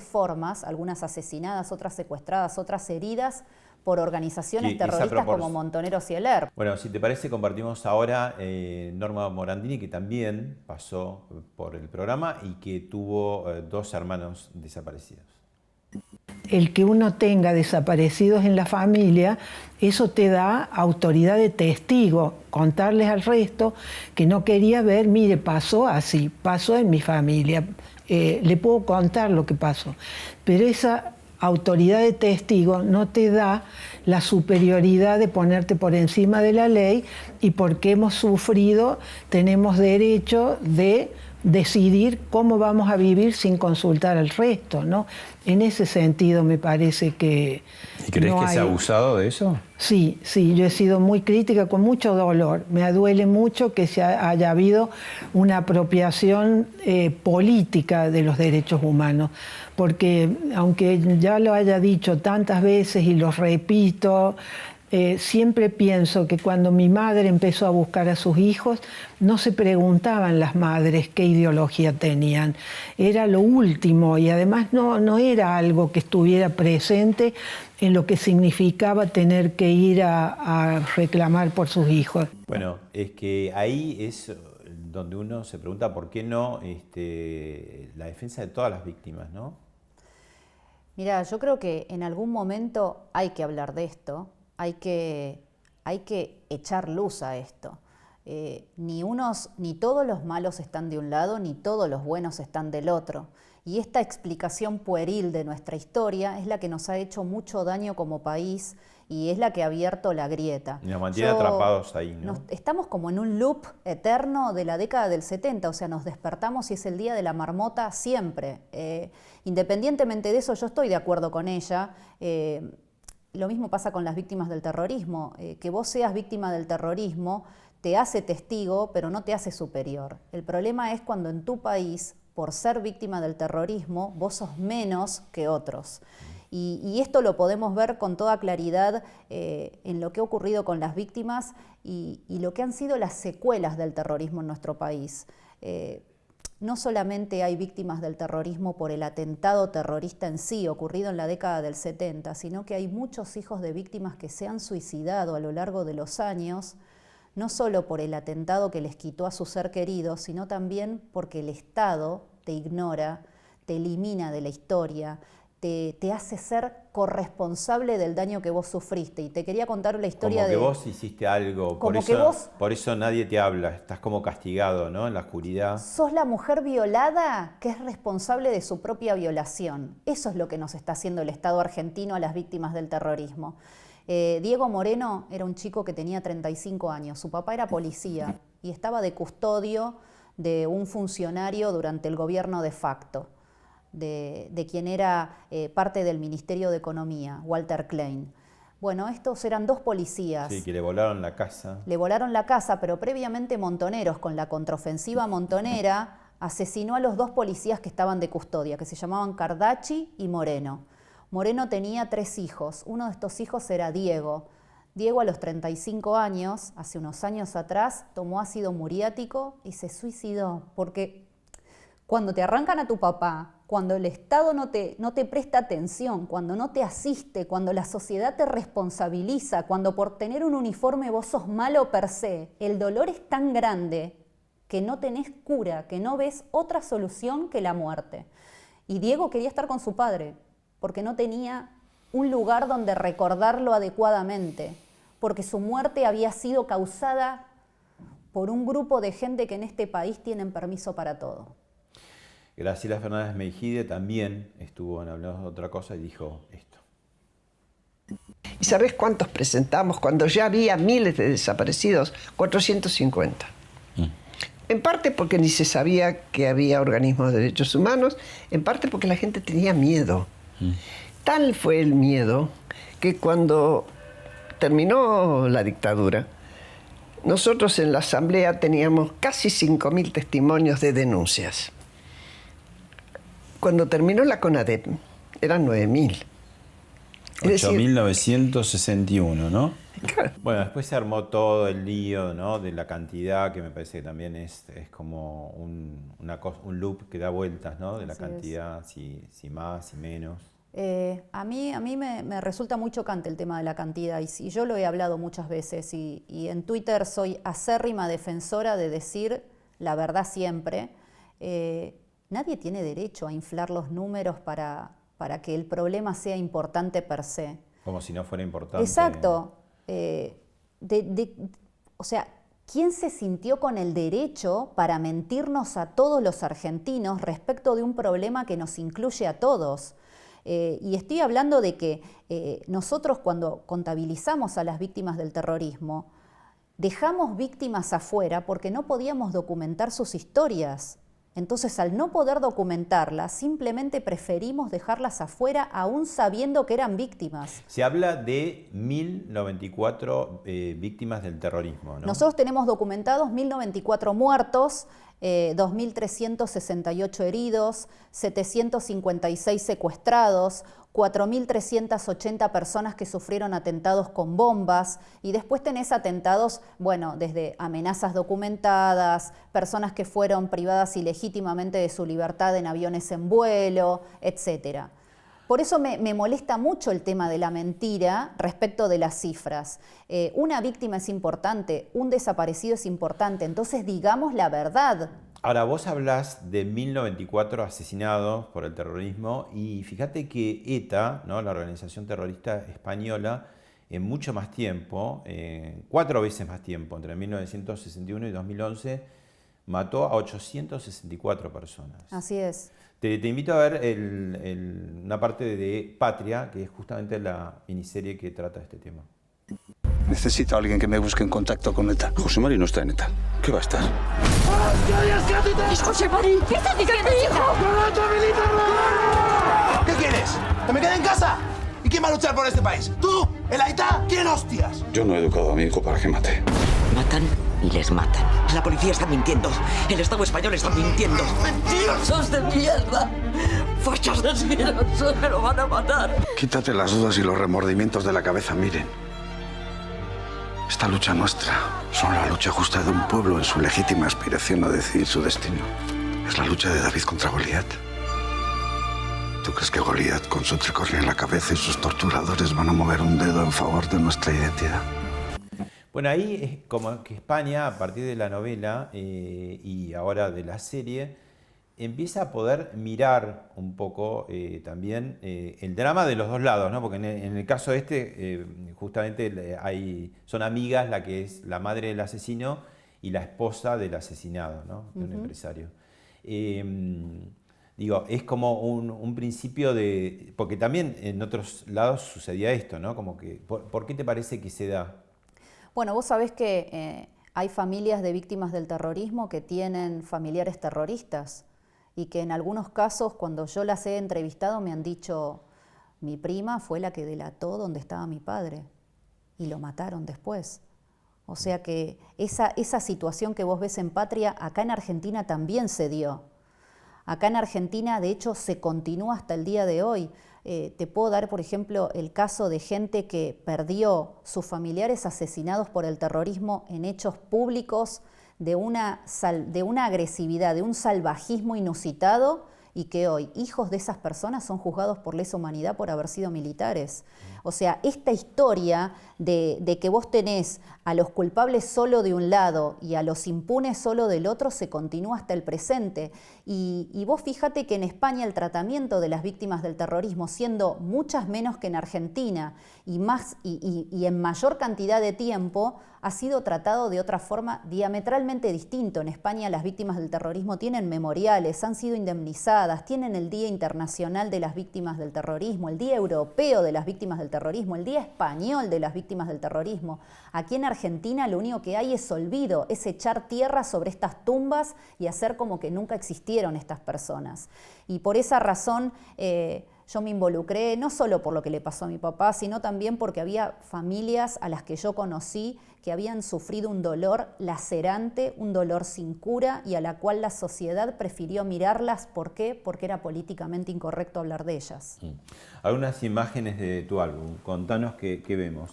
formas, algunas asesinadas, otras secuestradas, otras heridas, por organizaciones terroristas como Montoneros y el ERP. Bueno, si te parece, compartimos ahora Norma Morandini, que también pasó por el programa y que tuvo 2 hermanos desaparecidos. El que uno tenga desaparecidos en la familia, eso te da autoridad de testigo, contarles al resto que no quería ver, mire, pasó así, pasó en mi familia, le puedo contar lo que pasó. Pero esa autoridad de testigo no te da la superioridad de ponerte por encima de la ley, y porque hemos sufrido tenemos derecho de decidir cómo vamos a vivir sin consultar al resto, ¿no? En ese sentido me parece que... ¿Y crees que se ha abusado de eso? Sí, yo he sido muy crítica, con mucho dolor. Me duele mucho que haya habido una apropiación política de los derechos humanos, porque aunque ya lo haya dicho tantas veces y lo repito, siempre pienso que cuando mi madre empezó a buscar a sus hijos, no se preguntaban las madres qué ideología tenían. Era lo último, y además no era algo que estuviera presente en lo que significaba tener que ir a reclamar por sus hijos. Bueno, es que ahí es donde uno se pregunta por qué no la defensa de todas las víctimas, ¿no? Mira, yo creo que en algún momento hay que hablar de esto. Hay que echar luz a esto. Ni todos los malos están de un lado, ni todos los buenos están del otro. Y esta explicación pueril de nuestra historia es la que nos ha hecho mucho daño como país y es la que ha abierto la grieta. Y nos mantiene atrapados ahí, ¿no? Estamos como en un loop eterno de la década del 70, o sea, nos despertamos y es el día de la marmota siempre. Independientemente de eso, yo estoy de acuerdo con ella. Lo mismo pasa con las víctimas del terrorismo. Que vos seas víctima del terrorismo te hace testigo, pero no te hace superior. El problema es cuando en tu país, por ser víctima del terrorismo, vos sos menos que otros. Y esto lo podemos ver con toda claridad en lo que ha ocurrido con las víctimas y lo que han sido las secuelas del terrorismo en nuestro país. No solamente hay víctimas del terrorismo por el atentado terrorista en sí, ocurrido en la década del 70, sino que hay muchos hijos de víctimas que se han suicidado a lo largo de los años, no solo por el atentado que les quitó a su ser querido, sino también porque el Estado te ignora, te elimina de la historia, te hace ser corresponsable del daño que vos sufriste. Y te quería contar la historia de... Como que vos hiciste algo, por eso nadie te habla, estás como castigado, ¿no? En la oscuridad. Sos la mujer violada que es responsable de su propia violación. Eso es lo que nos está haciendo el Estado argentino a las víctimas del terrorismo. Diego Moreno era un chico que tenía 35 años, su papá era policía y estaba de custodio de un funcionario durante el gobierno de facto, de quien era parte del Ministerio de Economía, Walter Klein. Bueno, estos eran dos policías. Sí, que le volaron la casa. Le volaron la casa, pero previamente Montoneros, con la contraofensiva montonera, asesinó a los dos policías que estaban de custodia, que se llamaban Cardachi y Moreno. Moreno tenía 3 hijos. Uno de estos hijos era Diego. Diego a los 35 años, hace unos años atrás, tomó ácido muriático y se suicidó. Porque cuando te arrancan a tu papá, cuando el Estado no te presta atención, cuando no te asiste, cuando la sociedad te responsabiliza, cuando por tener un uniforme vos sos malo per se, el dolor es tan grande que no tenés cura, que no ves otra solución que la muerte. Y Diego quería estar con su padre, porque no tenía un lugar donde recordarlo adecuadamente, porque su muerte había sido causada por un grupo de gente que en este país tienen permiso para todo. Graciela Fernández Meijide también estuvo en Hablemos de Otra Cosa y dijo esto. ¿Y sabés cuántos presentamos cuando ya había miles de desaparecidos? 450. En parte porque ni se sabía que había organismos de derechos humanos, en parte porque la gente tenía miedo. Tal fue el miedo que cuando terminó la dictadura, nosotros en la asamblea teníamos casi 5.000 testimonios de denuncias. Cuando terminó la CONADEP, eran 9.000. 8.961, ¿no? Claro. Bueno, después se armó todo el lío, ¿no? De la cantidad, que me parece que también es como un loop que da vueltas, ¿no? De la cantidad, si más, si menos. A mí me resulta muy chocante el tema de la cantidad y yo lo he hablado muchas veces y en Twitter soy acérrima defensora de decir la verdad siempre. Nadie tiene derecho a inflar los números para que el problema sea importante per se. Como si no fuera importante. Exacto. O sea, ¿quién se sintió con el derecho para mentirnos a todos los argentinos respecto de un problema que nos incluye a todos? Y estoy hablando de que nosotros cuando contabilizamos a las víctimas del terrorismo, dejamos víctimas afuera porque no podíamos documentar sus historias. Entonces, al no poder documentarlas, simplemente preferimos dejarlas afuera aún sabiendo que eran víctimas. Se habla de 1.094 víctimas del terrorismo, ¿no? Nosotros tenemos documentados 1.094 muertos, 2.368 heridos, 756 secuestrados, 4.380 personas que sufrieron atentados con bombas y después tenés atentados, bueno, desde amenazas documentadas, personas que fueron privadas ilegítimamente de su libertad en aviones en vuelo, etc. Por eso me molesta mucho el tema de la mentira respecto de las cifras. Una víctima es importante, un desaparecido es importante, entonces digamos la verdad. Ahora, vos hablás de 1.094 asesinados por el terrorismo y fíjate que ETA, ¿no? La organización terrorista española, en mucho más tiempo, 4 veces más tiempo, entre 1961 y 2011, mató a 864 personas. Así es. Te invito a ver una parte de Patria, que es justamente la miniserie que trata este tema. Necesito a alguien que me busque en contacto con ETA. José Mari no está en ETA. ¿Qué va a estar? ¡Es José Mari! ¿Qué estás diciendo, hijo? ¿Qué quieres? ¿Que me quede en casa? ¿Y quién va a luchar por este país? ¿Tú? ¿El ETA? ¿Quién hostias? Yo no he educado a mi hijo para que mate. Matan y les matan. La policía está mintiendo. El Estado español está mintiendo. ¡Mentirosos de mierda! ¡Fachas asquerosos! ¡Me lo van a matar! Quítate las dudas y los remordimientos de la cabeza, miren. Esta lucha nuestra son la lucha justa de un pueblo en su legítima aspiración a decidir su destino. Es la lucha de David contra Goliat. ¿Tú crees que Goliat, con su tricornio en la cabeza y sus torturadores, van a mover un dedo en favor de nuestra identidad? Bueno, ahí es como que España, a partir de la novela y ahora de la serie, empieza a poder mirar un poco también el drama de los dos lados, ¿no? Porque en el caso justamente son amigas la que es la madre del asesino y la esposa del asesinado, ¿no? De un empresario. Digo, es como un principio de... Porque también en otros lados sucedía esto, ¿no? Como que, ¿por qué te parece que se da? Bueno, vos sabés que hay familias de víctimas del terrorismo que tienen familiares terroristas y que en algunos casos, cuando yo las he entrevistado, me han dicho, mi prima fue la que delató donde estaba mi padre y lo mataron después. O sea que esa situación que vos ves en Patria, acá en Argentina también se dio. Acá en Argentina, de hecho, se continúa hasta el día de hoy. Te puedo dar, por ejemplo, el caso de gente que perdió sus familiares asesinados por el terrorismo en hechos públicos de una agresividad, de un salvajismo inusitado, y que hoy hijos de esas personas son juzgados por lesa humanidad por haber sido militares. O sea, esta historia de que vos tenés a los culpables solo de un lado y a los impunes solo del otro se continúa hasta el presente. Y vos fíjate que en España el tratamiento de las víctimas del terrorismo, siendo muchas menos que en Argentina y en mayor cantidad de tiempo, ha sido tratado de otra forma diametralmente distinto. En España las víctimas del terrorismo tienen memoriales, han sido indemnizadas, tienen el Día Internacional de las Víctimas del Terrorismo, el Día Europeo de las Víctimas del Terrorismo, el Día Español de las Víctimas del Terrorismo. Aquí en Argentina lo único que hay es olvido, es echar tierra sobre estas tumbas y hacer como que nunca existieron estas personas. Y por esa razón yo me involucré, no solo por lo que le pasó a mi papá, sino también porque había familias a las que yo conocí que habían sufrido un dolor lacerante, un dolor sin cura, y a la cual la sociedad prefirió mirarlas. ¿Por qué? Porque era políticamente incorrecto hablar de ellas. Algunas imágenes de tu álbum, contanos qué vemos.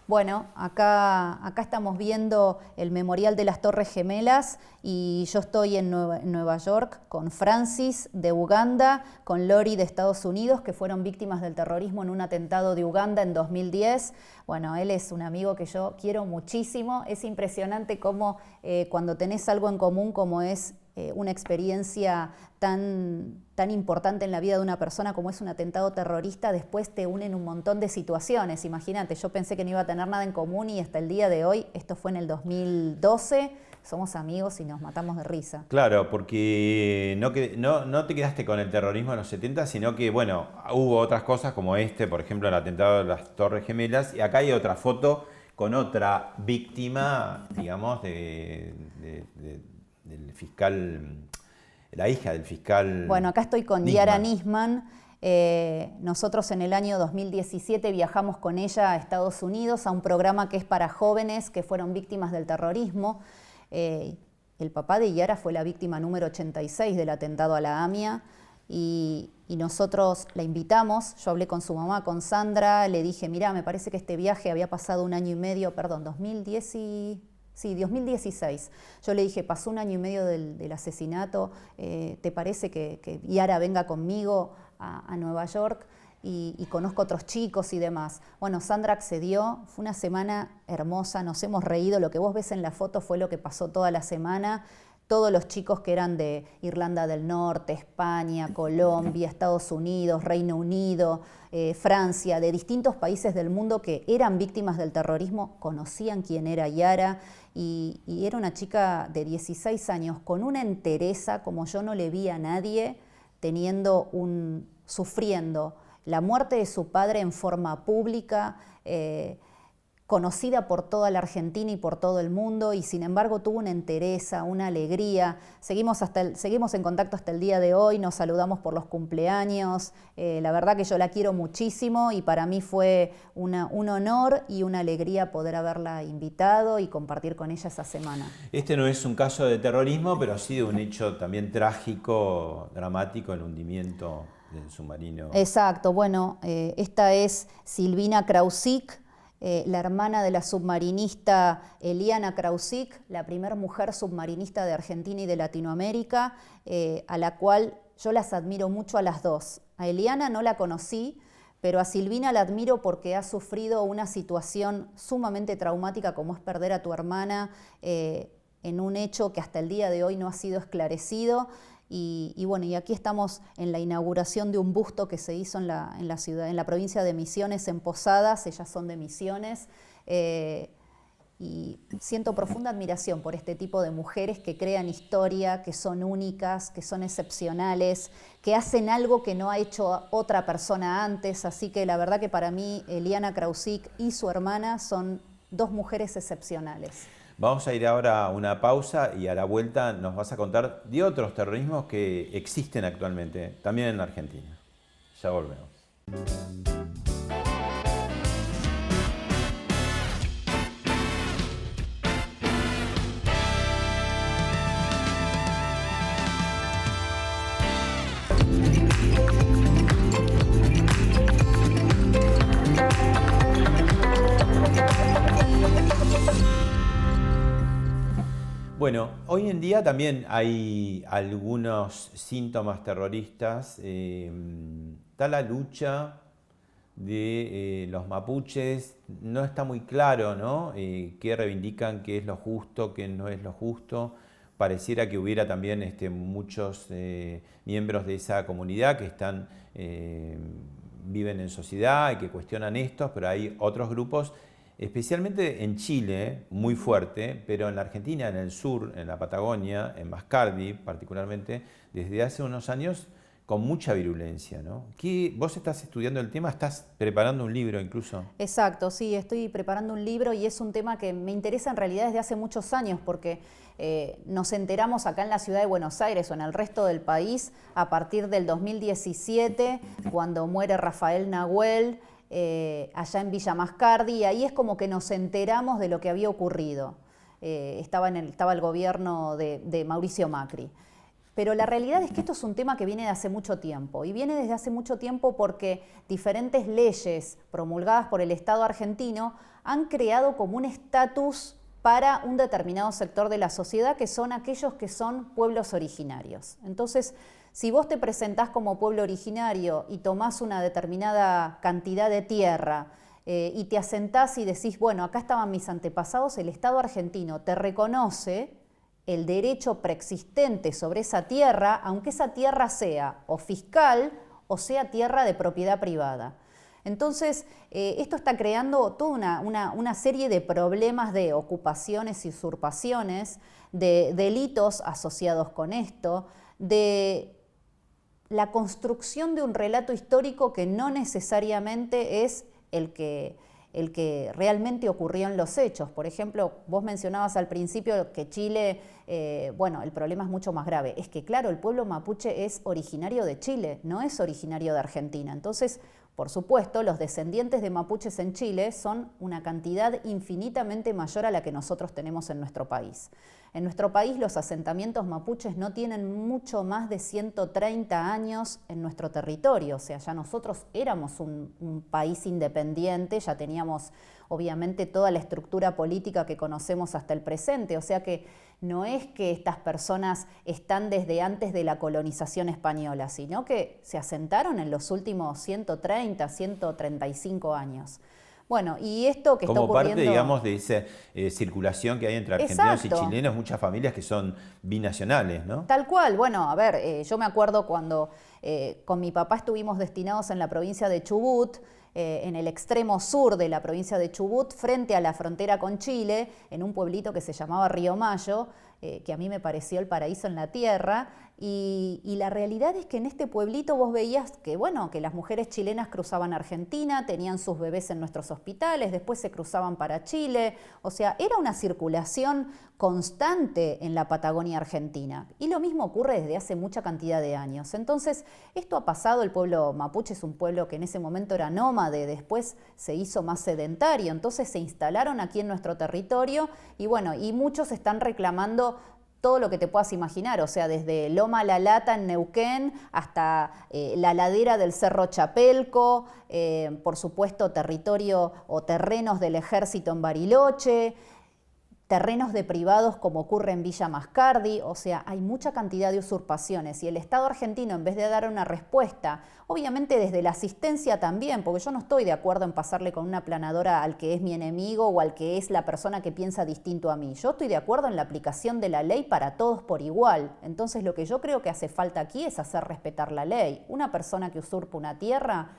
Bueno, acá estamos viendo el Memorial de las Torres Gemelas y yo estoy en Nueva York con Francis de Uganda, con Lori de Estados Unidos, que fueron víctimas del terrorismo en un atentado de Uganda en 2010. Bueno, él es un amigo que yo quiero muchísimo. Es impresionante cómo cuando tenés algo en común como es una experiencia tan importante en la vida de una persona como es un atentado terrorista, después te unen un montón de situaciones. Imagínate, yo pensé que no iba a tener nada en común y hasta el día de hoy, esto fue en el 2012, somos amigos y nos matamos de risa. Claro, porque no te quedaste con el terrorismo en los 70, sino que, bueno, hubo otras cosas como por ejemplo, el atentado de las Torres Gemelas, y acá hay otra foto con otra víctima, digamos, del fiscal, la hija del fiscal. Bueno, acá estoy con Yara Nisman. Nosotros en el año 2017 viajamos con ella a Estados Unidos a un programa que es para jóvenes que fueron víctimas del terrorismo. El papá de Yara fue la víctima número 86 del atentado a la AMIA y nosotros la invitamos. Yo hablé con su mamá, con Sandra, le dije, mirá, me parece que este viaje había pasado 2016. Yo le dije, pasó 1 año y medio del asesinato, ¿te parece que Yara venga conmigo a Nueva York? Y conozco otros chicos y demás. Bueno, Sandra accedió, fue una semana hermosa, nos hemos reído, lo que vos ves en la foto fue lo que pasó toda la semana. todos los chicos que eran de Irlanda del Norte, España, Colombia, Estados Unidos, Reino Unido, Francia, de distintos países del mundo que eran víctimas del terrorismo, conocían quién era Yara, y era una chica de 16 años con una entereza como yo no le vi a nadie, sufriendo la muerte de su padre en forma pública, conocida por toda la Argentina y por todo el mundo, y sin embargo tuvo una entereza, una alegría. Seguimos en contacto hasta el día de hoy, nos saludamos por los cumpleaños. La verdad que yo la quiero muchísimo y para mí fue un honor y una alegría poder haberla invitado y compartir con ella esa semana. Este no es un caso de terrorismo, pero sí de un hecho también trágico, dramático, el hundimiento del submarino. Exacto, bueno, esta es Silvina Krausik, la hermana de la submarinista Eliana Krausik, la primera mujer submarinista de Argentina y de Latinoamérica, a la cual yo las admiro mucho a las dos. A Eliana no la conocí, pero a Silvina la admiro porque ha sufrido una situación sumamente traumática como es perder a tu hermana en un hecho que hasta el día de hoy no ha sido esclarecido. Y bueno, y aquí estamos en la inauguración de un busto que se hizo en la ciudad, en la provincia de Misiones, en Posadas. Ellas son de Misiones, y siento profunda admiración por este tipo de mujeres que crean historia, que son únicas, que son excepcionales, que hacen algo que no ha hecho otra persona antes. Así que la verdad que para mí Eliana Krausik y su hermana son dos mujeres excepcionales. Vamos a ir ahora a una pausa y a la vuelta nos vas a contar de otros terrorismos que existen actualmente, también en la Argentina. Ya volvemos. Bueno, hoy en día también hay algunos síntomas terroristas. Está la lucha de los mapuches, no está muy claro, ¿no? Qué reivindican, qué es lo justo, qué no es lo justo. Pareciera que hubiera también muchos miembros de esa comunidad que viven en sociedad y que cuestionan esto, pero hay otros grupos, especialmente en Chile, muy fuerte, pero en la Argentina, en el sur, en la Patagonia, en Mascardi particularmente, desde hace unos años con mucha virulencia, ¿no? ¿Vos estás estudiando el tema? ¿Estás preparando un libro incluso? Exacto, sí, estoy preparando un libro y es un tema que me interesa en realidad desde hace muchos años porque nos enteramos acá en la ciudad de Buenos Aires o en el resto del país a partir del 2017, cuando muere Rafael Nahuel, allá en Villa Mascardi, y ahí es como que nos enteramos de lo que había ocurrido. Estaba el gobierno de Mauricio Macri. Pero la realidad es que esto es un tema que viene de hace mucho tiempo, y viene desde hace mucho tiempo porque diferentes leyes promulgadas por el Estado argentino han creado como un estatus para un determinado sector de la sociedad, que son aquellos que son pueblos originarios. Entonces, si vos te presentás como pueblo originario y tomás una determinada cantidad de tierra y te asentás y decís, bueno, acá estaban mis antepasados, el Estado argentino te reconoce el derecho preexistente sobre esa tierra, aunque esa tierra sea o fiscal o sea tierra de propiedad privada. Entonces, esto está creando toda una serie de problemas de ocupaciones y usurpaciones, de delitos asociados con esto, de la construcción de un relato histórico que no necesariamente es el que realmente ocurrió en los hechos. Por ejemplo, vos mencionabas al principio que Chile, bueno, el problema es mucho más grave. Es que, claro, el pueblo mapuche es originario de Chile, no es originario de Argentina. Entonces, por supuesto, los descendientes de mapuches en Chile son una cantidad infinitamente mayor a la que nosotros tenemos en nuestro país. En nuestro país los asentamientos mapuches no tienen mucho más de 130 años en nuestro territorio, o sea, ya nosotros éramos un país independiente, ya teníamos obviamente toda la estructura política que conocemos hasta el presente, o sea que no es que estas personas están desde antes de la colonización española, sino que se asentaron en los últimos 130, 135 años. Bueno, y esto que está ocurriendo... Como parte, digamos, de esa circulación que hay entre argentinos y chilenos, muchas familias que son binacionales, ¿no? Tal cual. Bueno, a ver, yo me acuerdo cuando con mi papá estuvimos destinados en la provincia de Chubut, en el extremo sur de la provincia de Chubut, frente a la frontera con Chile, en un pueblito que se llamaba Río Mayo, que a mí me pareció el paraíso en la tierra, y la realidad es que en este pueblito vos veías que, bueno, que las mujeres chilenas cruzaban Argentina, tenían sus bebés en nuestros hospitales, después se cruzaban para Chile, o sea, era una circulación constante en la Patagonia Argentina, y lo mismo ocurre desde hace mucha cantidad de años. Entonces, esto ha pasado, el pueblo mapuche es un pueblo que en ese momento era nómade, después se hizo más sedentario, entonces se instalaron aquí en nuestro territorio, y bueno, y muchos están reclamando todo lo que te puedas imaginar, o sea, desde Loma La Lata en Neuquén hasta la ladera del Cerro Chapelco, por supuesto territorio o terrenos del ejército en Bariloche, terrenos de privados como ocurre en Villa Mascardi, o sea, hay mucha cantidad de usurpaciones y el Estado argentino, en vez de dar una respuesta, obviamente desde la asistencia también, porque yo no estoy de acuerdo en pasarle con una planadora al que es mi enemigo o al que es la persona que piensa distinto a mí. Yo estoy de acuerdo en la aplicación de la ley para todos por igual. Entonces lo que yo creo que hace falta aquí es hacer respetar la ley. Una persona que usurpa una tierra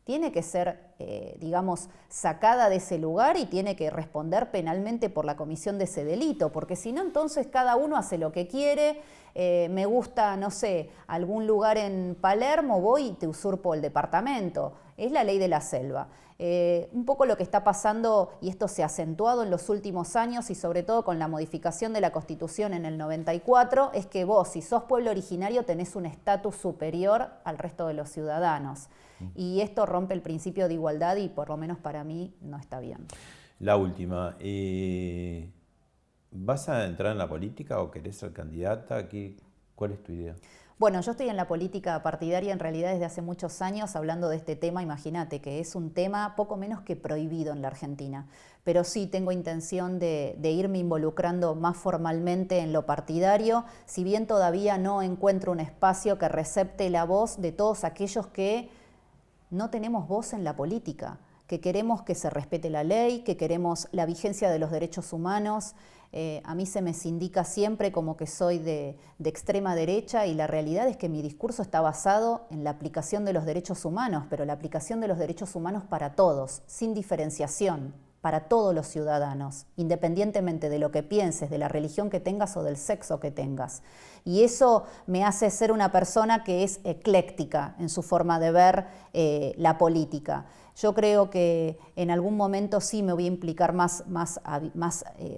tiene que ser, digamos, sacada de ese lugar y tiene que responder penalmente por la comisión de ese delito, porque si no, entonces cada uno hace lo que quiere. Me gusta, no sé, algún lugar en Palermo, voy y te usurpo el departamento. Es la ley de la selva. Un poco lo que está pasando, y esto se ha acentuado en los últimos años y sobre todo con la modificación de la Constitución en el 94, es que vos, si sos pueblo originario, tenés un estatus superior al resto de los ciudadanos. Y esto rompe el principio de igualdad y por lo menos para mí no está bien. La última, ¿vas a entrar en la política o querés ser candidata? ¿Cuál es tu idea? Bueno, yo estoy en la política partidaria en realidad desde hace muchos años hablando de este tema. Imagínate que es un tema poco menos que prohibido en la Argentina, pero sí tengo intención de irme involucrando más formalmente en lo partidario, si bien todavía no encuentro un espacio que recepte la voz de todos aquellos que no tenemos voz en la política, que queremos que se respete la ley, que queremos la vigencia de los derechos humanos. A mí se me sindica siempre como que soy de extrema derecha y la realidad es que mi discurso está basado en la aplicación de los derechos humanos, pero la aplicación de los derechos humanos para todos, sin diferenciación, para todos los ciudadanos, independientemente de lo que pienses, de la religión que tengas o del sexo que tengas. Y eso me hace ser una persona que es ecléctica en su forma de ver la política. Yo creo que en algún momento sí me voy a implicar más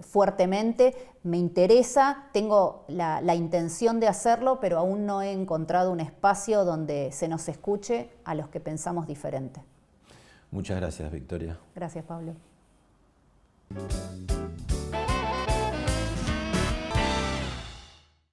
fuertemente, me interesa, tengo la intención de hacerlo, pero aún no he encontrado un espacio donde se nos escuche a los que pensamos diferente. Muchas gracias, Victoria. Gracias, Pablo.